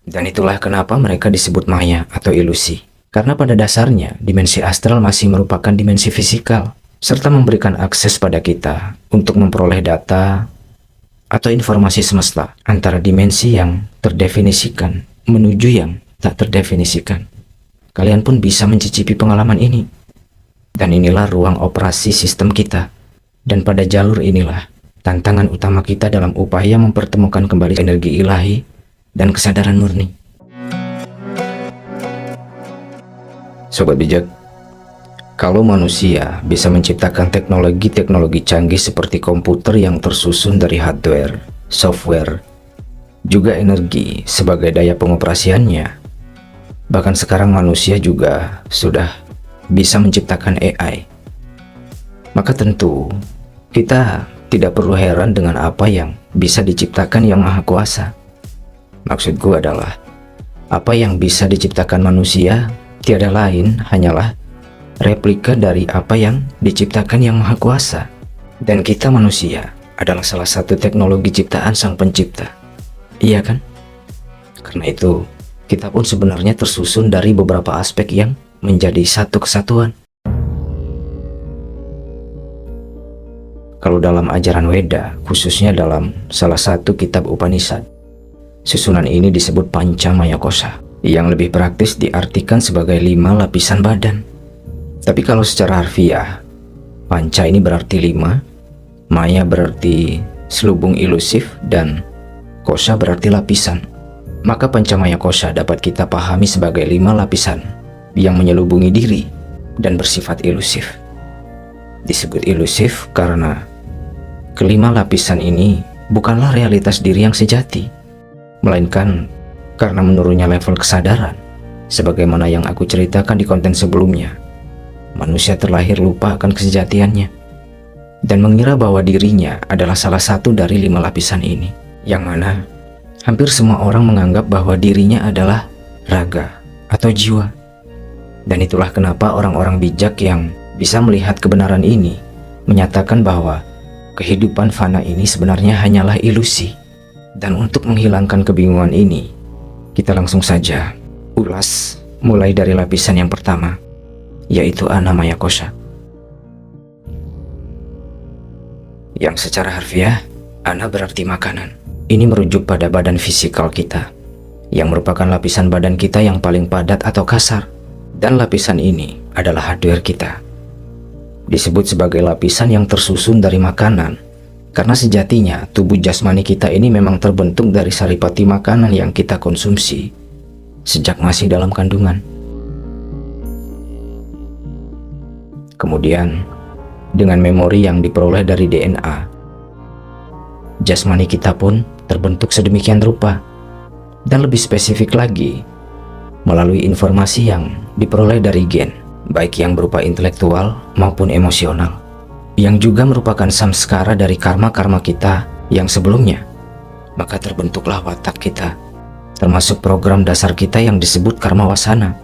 Dan itulah kenapa mereka disebut maya atau ilusi. Karena pada dasarnya, dimensi astral masih merupakan dimensi fisikal, serta memberikan akses pada kita untuk memperoleh data atau informasi semesta antara dimensi yang terdefinisikan menuju yang tak terdefinisikan. Kalian pun bisa mencicipi pengalaman ini. Dan inilah ruang operasi sistem kita. Dan pada jalur inilah tantangan utama kita dalam upaya mempertemukan kembali energi ilahi dan kesadaran murni. Sobat bijak, kalau manusia bisa menciptakan teknologi-teknologi canggih seperti komputer yang tersusun dari hardware, software, juga energi sebagai daya pengoperasiannya, bahkan sekarang manusia juga sudah bisa menciptakan AI, maka tentu kita tidak perlu heran dengan apa yang bisa diciptakan Yang Maha Kuasa. Maksudku adalah, apa yang bisa diciptakan manusia tiada lain hanyalah replika dari apa yang diciptakan Yang Maha Kuasa. Dan kita manusia adalah salah satu teknologi ciptaan Sang Pencipta. Iya kan? Karena itu, kita pun sebenarnya tersusun dari beberapa aspek yang menjadi satu kesatuan. Kalau dalam ajaran Weda, khususnya dalam salah satu kitab Upanishad, susunan ini disebut Panca Maya Kosha, yang lebih praktis diartikan sebagai 5 lapisan badan. Tapi kalau secara harfiah, Panca ini berarti 5, Maya berarti selubung ilusif, dan Kosha berarti lapisan. Maka Panca Maya Kosha dapat kita pahami sebagai 5 lapisan yang menyelubungi diri dan bersifat ilusif. Disebut ilusif karena kelima lapisan ini bukanlah realitas diri yang sejati, melainkan karena menurunnya level kesadaran. Sebagaimana yang aku ceritakan di konten sebelumnya, manusia terlahir lupa akan kesejatiannya dan mengira bahwa dirinya adalah salah satu dari 5 lapisan ini, yang mana hampir semua orang menganggap bahwa dirinya adalah raga atau jiwa. Dan itulah kenapa orang-orang bijak yang bisa melihat kebenaran ini menyatakan bahwa kehidupan fana ini sebenarnya hanyalah ilusi. Dan untuk menghilangkan kebingungan ini, kita langsung saja ulas mulai dari lapisan yang pertama, yaitu Ana Maya Kosha. Yang secara harfiah, Ana berarti makanan. Ini merujuk pada badan fisikal kita, yang merupakan lapisan badan kita yang paling padat atau kasar. Dan lapisan ini adalah hardware kita. Disebut sebagai lapisan yang tersusun dari makanan, karena sejatinya tubuh jasmani kita ini memang terbentuk dari saripati makanan yang kita konsumsi sejak masih dalam kandungan. Kemudian, dengan memori yang diperoleh dari DNA, jasmani kita pun terbentuk sedemikian rupa. Dan lebih spesifik lagi, melalui informasi yang diperoleh dari gen, baik yang berupa intelektual maupun emosional, yang juga merupakan samskara dari karma-karma kita yang sebelumnya. Maka terbentuklah watak kita, termasuk program dasar kita yang disebut karma wasana.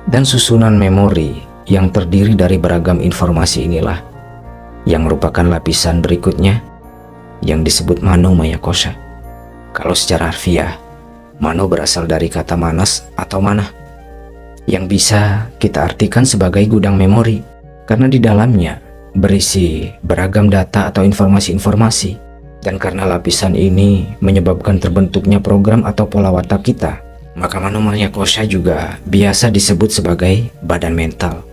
Dan susunan memori yang terdiri dari beragam informasi inilah yang merupakan lapisan berikutnya yang disebut Mano Maya Kosha. Kalau secara harfiah, Mano berasal dari kata manas atau manah, yang bisa kita artikan sebagai gudang memori, karena di dalamnya berisi beragam data atau informasi-informasi. Dan karena lapisan ini menyebabkan terbentuknya program atau pola watak kita, maka Mano Maya Kosha juga biasa disebut sebagai badan mental.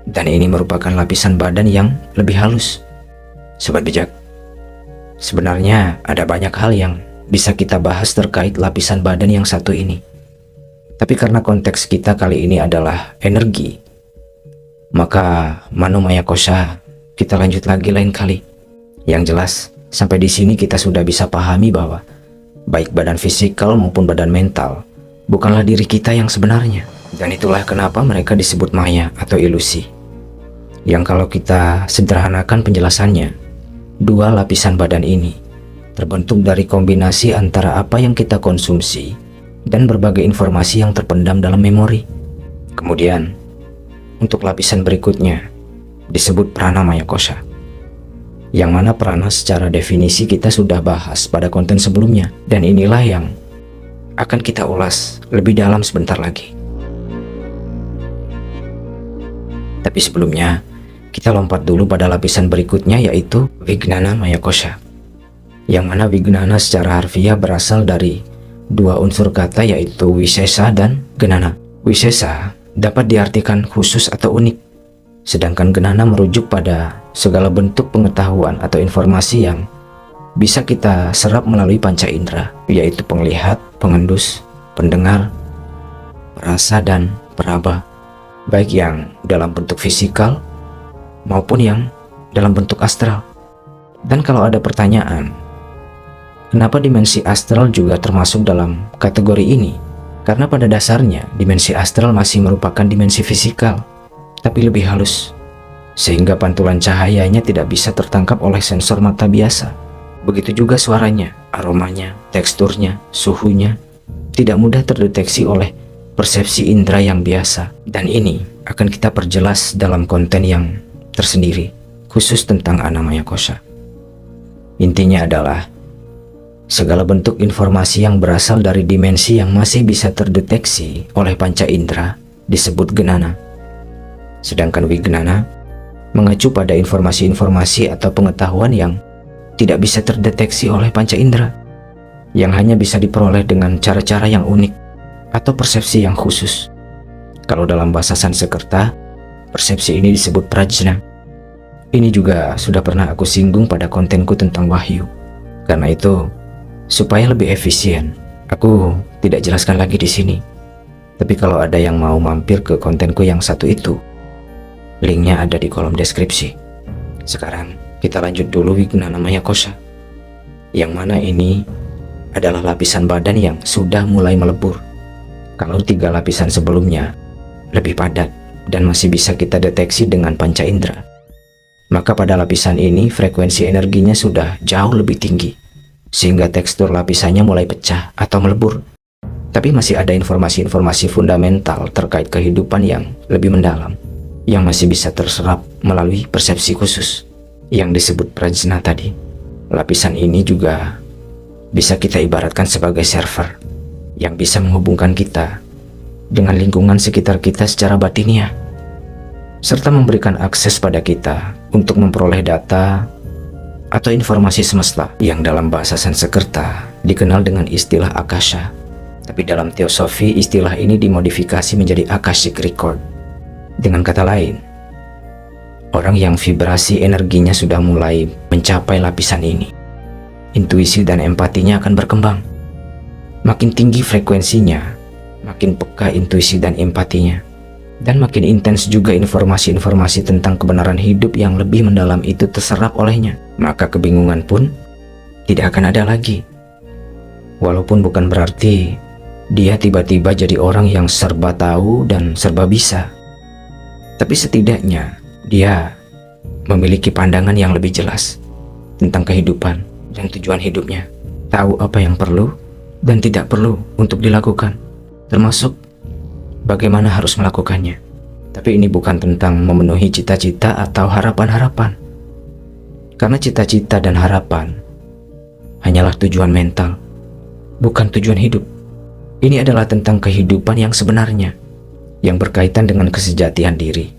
Dan ini merupakan lapisan badan yang lebih halus. Sobat bijak, sebenarnya ada banyak hal yang bisa kita bahas terkait lapisan badan yang satu ini. Tapi karena konteks kita kali ini adalah energi, maka Mano Maya Kosha kita lanjut lagi lain kali. Yang jelas, sampai di sini kita sudah bisa pahami bahwa baik badan fisikal maupun badan mental bukanlah diri kita yang sebenarnya. Dan itulah kenapa mereka disebut maya atau ilusi. Yang kalau kita sederhanakan penjelasannya, dua lapisan badan ini terbentuk dari kombinasi antara apa yang kita konsumsi dan berbagai informasi yang terpendam dalam memori. Kemudian, untuk lapisan berikutnya disebut Prana Maya Kosha, yang mana prana secara definisi kita sudah bahas pada konten sebelumnya. Dan inilah yang akan kita ulas lebih dalam sebentar lagi. Tapi sebelumnya, kita lompat dulu pada lapisan berikutnya, yaitu Vijnana Maya Kosha. Yang mana Vijnana secara harfiah berasal dari dua unsur kata, yaitu Wisesa dan Gnana. Wisesa dapat diartikan khusus atau unik, sedangkan Gnana merujuk pada segala bentuk pengetahuan atau informasi yang bisa kita serap melalui panca indera, yaitu penglihat, pengendus, pendengar, perasa, dan peraba, baik yang dalam bentuk fisikal maupun yang dalam bentuk astral. Dan kalau ada pertanyaan, kenapa dimensi astral juga termasuk dalam kategori ini? Karena pada dasarnya dimensi astral masih merupakan dimensi fisikal, tapi lebih halus, sehingga pantulan cahayanya tidak bisa tertangkap oleh sensor mata biasa. Begitu juga suaranya, aromanya, teksturnya, suhunya tidak mudah terdeteksi oleh persepsi indera yang biasa. Dan ini akan kita perjelas dalam konten yang tersendiri khusus tentang Annamaya Kosha. Intinya adalah segala bentuk informasi yang berasal dari dimensi yang masih bisa terdeteksi oleh panca indera disebut Gnana. Sedangkan Vijnana mengacu pada informasi-informasi atau pengetahuan yang tidak bisa terdeteksi oleh panca indera, yang hanya bisa diperoleh dengan cara-cara yang unik atau persepsi yang khusus. Kalau dalam bahasa Sanskerta, persepsi ini disebut prajna. Ini juga sudah pernah aku singgung pada kontenku tentang wahyu. Karena itu, supaya lebih efisien, aku tidak jelaskan lagi di sini. Tapi kalau ada yang mau mampir ke kontenku yang satu itu, linknya ada di kolom deskripsi. Sekarang kita lanjut dulu Vijnana Maya Kosha, yang mana ini adalah lapisan badan yang sudah mulai melebur. Kalau 3 lapisan sebelumnya lebih padat dan masih bisa kita deteksi dengan panca indera, maka pada lapisan ini frekuensi energinya sudah jauh lebih tinggi, sehingga tekstur lapisannya mulai pecah atau melebur. Tapi masih ada informasi-informasi fundamental terkait kehidupan yang lebih mendalam, yang masih bisa terserap melalui persepsi khusus yang disebut prajna tadi. Lapisan ini juga bisa kita ibaratkan sebagai server yang bisa menghubungkan kita dengan lingkungan sekitar kita secara batiniah, serta memberikan akses pada kita untuk memperoleh data atau informasi semesta yang dalam bahasa Sanskerta dikenal dengan istilah Akasha. Tapi dalam teosofi istilah ini dimodifikasi menjadi Akashic Record. Dengan kata lain, orang yang vibrasi energinya sudah mulai mencapai lapisan ini, intuisi dan empatinya akan berkembang. Makin tinggi frekuensinya, makin peka intuisi dan empatinya, dan makin intens juga informasi-informasi tentang kebenaran hidup yang lebih mendalam itu terserap olehnya. Maka kebingungan pun tidak akan ada lagi. Walaupun bukan berarti dia tiba-tiba jadi orang yang serba tahu dan serba bisa, tapi setidaknya dia memiliki pandangan yang lebih jelas tentang kehidupan dan tujuan hidupnya. Tahu apa yang perlu dan tidak perlu untuk dilakukan, termasuk bagaimana harus melakukannya. Tapi ini bukan tentang memenuhi cita-cita atau harapan-harapan, karena cita-cita dan harapan hanyalah tujuan mental, bukan tujuan hidup. Ini adalah tentang kehidupan yang sebenarnya, yang berkaitan dengan kesejatian diri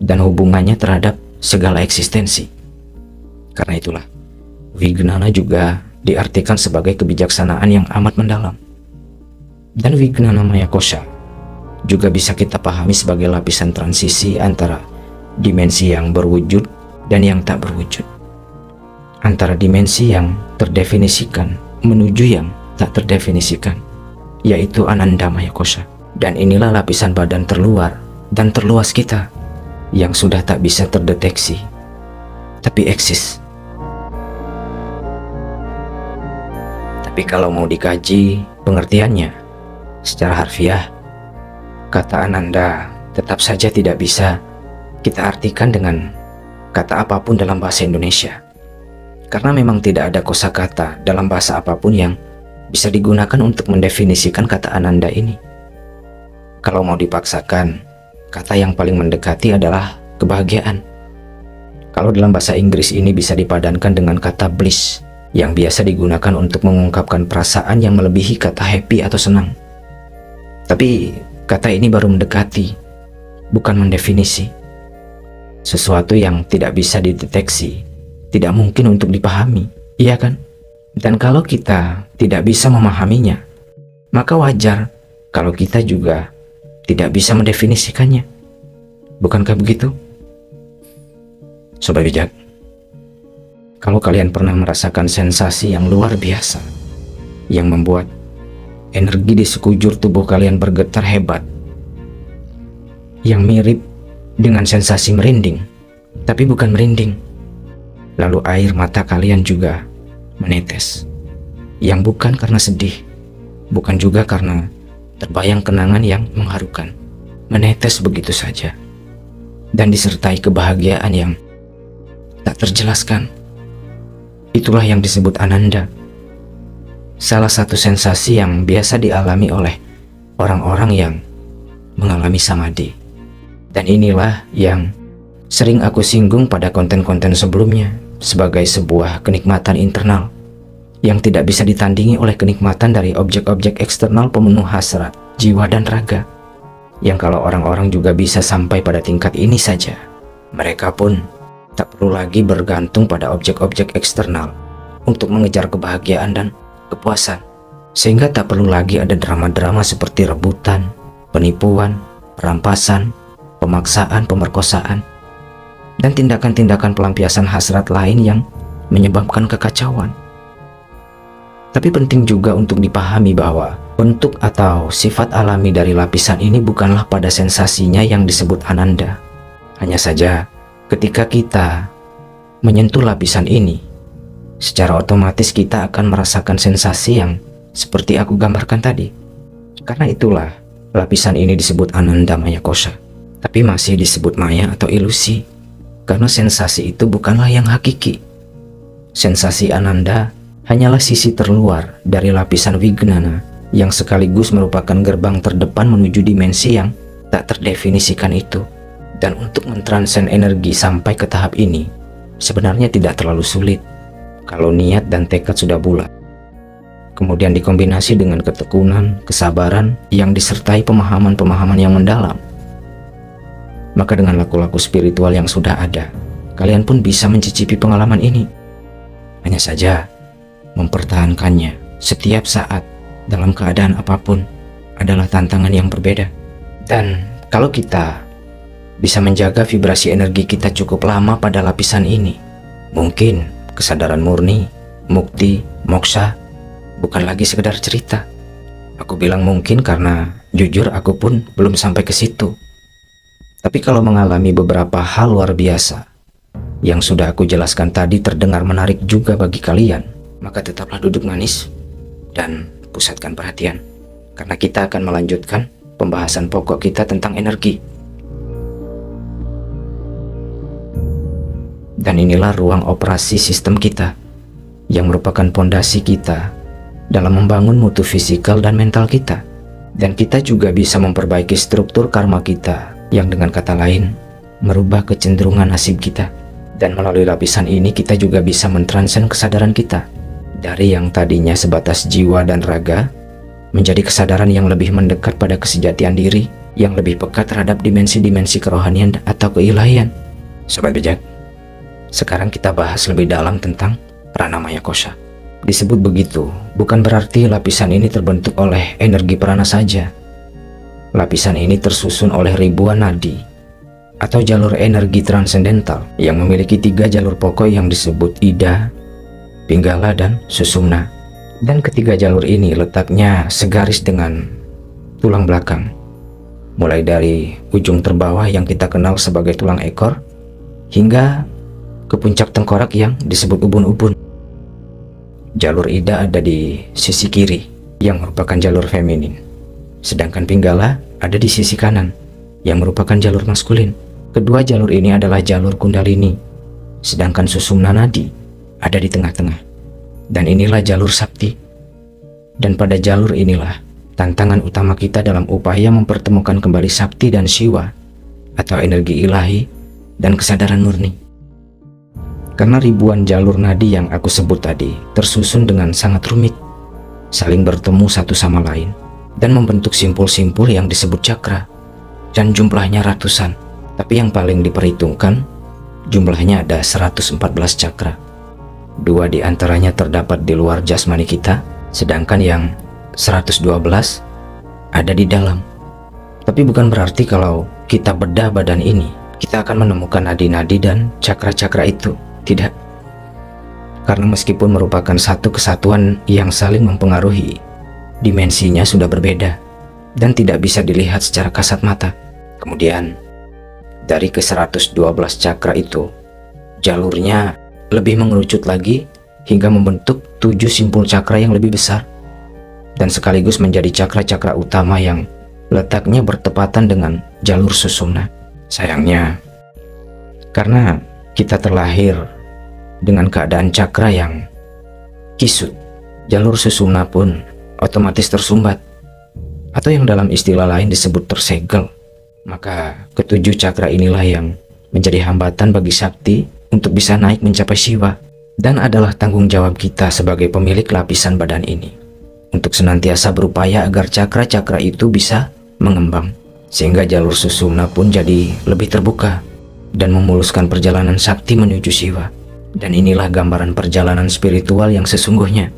dan hubungannya terhadap segala eksistensi. Karena itulah, Vijnana juga diartikan sebagai kebijaksanaan yang amat mendalam. Dan Vijnana Maya Kosha juga bisa kita pahami sebagai lapisan transisi antara dimensi yang berwujud dan yang tak berwujud, antara dimensi yang terdefinisikan menuju yang tak terdefinisikan, yaitu Ananda Maya Kosha. Dan inilah lapisan badan terluar dan terluas kita yang sudah tak bisa terdeteksi, tapi eksis. Tapi kalau mau dikaji pengertiannya secara harfiah, kata Ananda tetap saja tidak bisa kita artikan dengan kata apapun dalam bahasa Indonesia, karena memang tidak ada kosakata dalam bahasa apapun yang bisa digunakan untuk mendefinisikan kata Ananda ini. Kalau mau dipaksakan, kata yang paling mendekati adalah kebahagiaan. Kalau dalam bahasa Inggris ini bisa dipadankan dengan kata bliss, yang biasa digunakan untuk mengungkapkan perasaan yang melebihi kata happy atau senang. Tapi kata ini baru mendekati, bukan mendefinisi. Sesuatu yang tidak bisa dideteksi, tidak mungkin untuk dipahami, iya kan? Dan kalau kita tidak bisa memahaminya, maka wajar kalau kita juga tidak bisa mendefinisikannya. Bukankah begitu? Sobat bijak, kalau kalian pernah merasakan sensasi yang luar biasa, yang membuat energi di sekujur tubuh kalian bergetar hebat, yang mirip dengan sensasi merinding, tapi bukan merinding, lalu air mata kalian juga menetes, yang bukan karena sedih, bukan juga karena terbayang kenangan yang mengharukan, menetes begitu saja, dan disertai kebahagiaan yang tak terjelaskan. Itulah yang disebut ananda, salah satu sensasi yang biasa dialami oleh orang-orang yang mengalami samadhi. Dan inilah yang sering aku singgung pada konten-konten sebelumnya sebagai sebuah kenikmatan internal yang tidak bisa ditandingi oleh kenikmatan dari objek-objek eksternal pemenuh hasrat, jiwa dan raga. Yang kalau orang-orang juga bisa sampai pada tingkat ini saja, mereka pun tak perlu lagi bergantung pada objek-objek eksternal untuk mengejar kebahagiaan dan kepuasan. Sehingga tak perlu lagi ada drama-drama seperti rebutan, penipuan, perampasan, pemaksaan, pemerkosaan, dan tindakan-tindakan pelampiasan hasrat lain yang menyebabkan kekacauan. Tapi penting juga untuk dipahami bahwa bentuk atau sifat alami dari lapisan ini bukanlah pada sensasinya yang disebut ananda. Hanya saja ketika kita menyentuh lapisan ini, secara otomatis kita akan merasakan sensasi yang seperti aku gambarkan tadi. Karena itulah lapisan ini disebut ananda maya kosha, tapi masih disebut maya atau ilusi, karena sensasi itu bukanlah yang hakiki. Sensasi ananda hanyalah sisi terluar dari lapisan vignana yang sekaligus merupakan gerbang terdepan menuju dimensi yang tak terdefinisikan itu. Dan untuk mentransen energi sampai ke tahap ini sebenarnya tidak terlalu sulit kalau niat dan tekad sudah bulat, kemudian dikombinasi dengan ketekunan, kesabaran yang disertai pemahaman-pemahaman yang mendalam. Maka dengan laku-laku spiritual yang sudah ada, kalian pun bisa mencicipi pengalaman ini. Hanya saja mempertahankannya setiap saat dalam keadaan apapun adalah tantangan yang berbeda. Dan kalau kita bisa menjaga vibrasi energi kita cukup lama pada lapisan ini, mungkin kesadaran murni, mukti, moksha bukan lagi sekedar cerita. Aku bilang mungkin karena jujur aku pun belum sampai ke situ. Tapi kalau mengalami beberapa hal luar biasa yang sudah aku jelaskan tadi terdengar menarik juga bagi kalian, maka tetaplah duduk manis dan pusatkan perhatian, karena kita akan melanjutkan pembahasan pokok kita tentang energi. Dan inilah ruang operasi sistem kita yang merupakan pondasi kita dalam membangun mutu fisikal dan mental kita. Dan kita juga bisa memperbaiki struktur karma kita, yang dengan kata lain merubah kecenderungan nasib kita. Dan melalui lapisan ini kita juga bisa mentransen kesadaran kita dari yang tadinya sebatas jiwa dan raga menjadi kesadaran yang lebih mendekat pada kesejatian diri, yang lebih peka terhadap dimensi-dimensi kerohanian atau keilahian. Sobat bijak, sekarang kita bahas lebih dalam tentang prana maya kosha. Disebut begitu bukan berarti lapisan ini terbentuk oleh energi prana saja. Lapisan ini tersusun oleh ribuan nadi atau jalur energi transendental yang memiliki 3 jalur pokok yang disebut ida, pinggala, dan susumna. Dan ketiga jalur ini letaknya segaris dengan tulang belakang, mulai dari ujung terbawah yang kita kenal sebagai tulang ekor hingga ke puncak tengkorak yang disebut ubun-ubun. Jalur ida ada di sisi kiri yang merupakan jalur feminin, sedangkan pinggala ada di sisi kanan yang merupakan jalur maskulin. Kedua jalur ini adalah jalur kundalini, sedangkan susumna nadi ada di tengah-tengah, dan inilah jalur sakti. Dan pada jalur inilah tantangan utama kita dalam upaya mempertemukan kembali sakti dan siwa atau energi ilahi dan kesadaran murni. Karena ribuan jalur nadi yang aku sebut tadi tersusun dengan sangat rumit, saling bertemu satu sama lain, dan membentuk simpul-simpul yang disebut cakra. Dan jumlahnya ratusan, tapi yang paling diperhitungkan jumlahnya ada 114 cakra. 2 di antaranya terdapat di luar jasmani kita, sedangkan yang 112 ada di dalam. Tapi bukan berarti kalau kita bedah badan ini, kita akan menemukan nadi-nadi dan cakra-cakra itu. Tidak. Karena meskipun merupakan satu kesatuan yang saling mempengaruhi, dimensinya sudah berbeda dan tidak bisa dilihat secara kasat mata. Kemudian, dari ke-112 cakra itu, jalurnya lebih mengerucut lagi hingga membentuk 7 simpul cakra yang lebih besar dan sekaligus menjadi cakra-cakra utama yang letaknya bertepatan dengan jalur susumna. Sayangnya, karena kita terlahir dengan keadaan cakra yang kisut, jalur susumna pun otomatis tersumbat, atau yang dalam istilah lain disebut tersegel. Maka ketujuh cakra inilah yang menjadi hambatan bagi sakti untuk bisa naik mencapai Shiva, dan adalah tanggung jawab kita sebagai pemilik lapisan badan ini untuk senantiasa berupaya agar cakra-cakra itu bisa mengembang, sehingga jalur susumna pun jadi lebih terbuka dan memuluskan perjalanan sakti menuju Shiva. Dan inilah gambaran perjalanan spiritual yang sesungguhnya,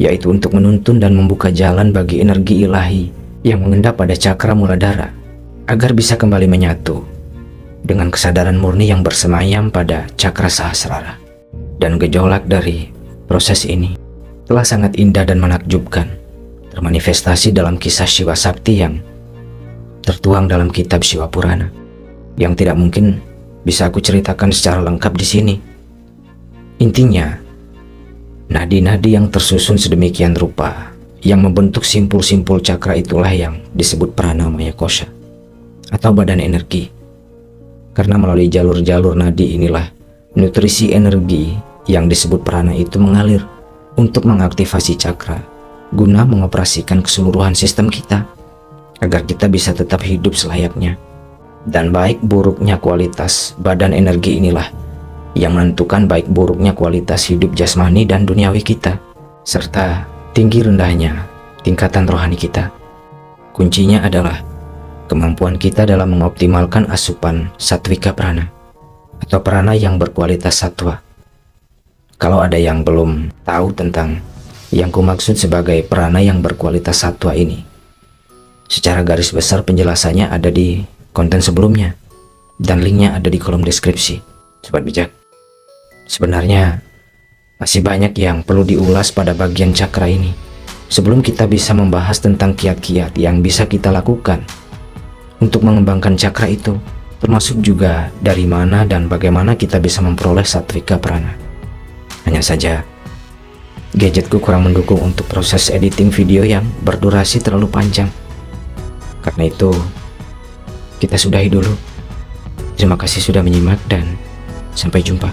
yaitu untuk menuntun dan membuka jalan bagi energi ilahi yang mengendap pada cakra muladhara agar bisa kembali menyatu dengan kesadaran murni yang bersemayam pada cakra sahasrara. Dan gejolak dari proses ini telah sangat indah dan menakjubkan, termanifestasi dalam kisah Shiva Sakti yang tertuang dalam kitab Shiva Purana, yang tidak mungkin bisa aku ceritakan secara lengkap di sini. Intinya, nadi-nadi yang tersusun sedemikian rupa yang membentuk simpul-simpul cakra itulah yang disebut Pranamaya Kosha atau badan energi. Karena melalui jalur-jalur nadi inilah nutrisi energi yang disebut prana itu mengalir untuk mengaktifasi cakra guna mengoperasikan keseluruhan sistem kita agar kita bisa tetap hidup selayaknya. Dan baik buruknya kualitas badan energi inilah yang menentukan baik buruknya kualitas hidup jasmani dan duniawi kita, serta tinggi rendahnya tingkatan rohani kita. Kuncinya adalah kemampuan kita dalam mengoptimalkan asupan satwika prana atau prana yang berkualitas satwa. Kalau ada yang belum tahu tentang yang kumaksud sebagai prana yang berkualitas satwa ini, secara garis besar penjelasannya ada di konten sebelumnya dan linknya ada di kolom deskripsi. Sobat bijak, sebenarnya masih banyak yang perlu diulas pada bagian cakra ini sebelum kita bisa membahas tentang kiat-kiat yang bisa kita lakukan untuk mengembangkan cakra itu, termasuk juga dari mana dan bagaimana kita bisa memperoleh satwika prana. Hanya saja, gadgetku kurang mendukung untuk proses editing video yang berdurasi terlalu panjang. Karena itu, kita sudahi dulu. Terima kasih sudah menyimak dan sampai jumpa.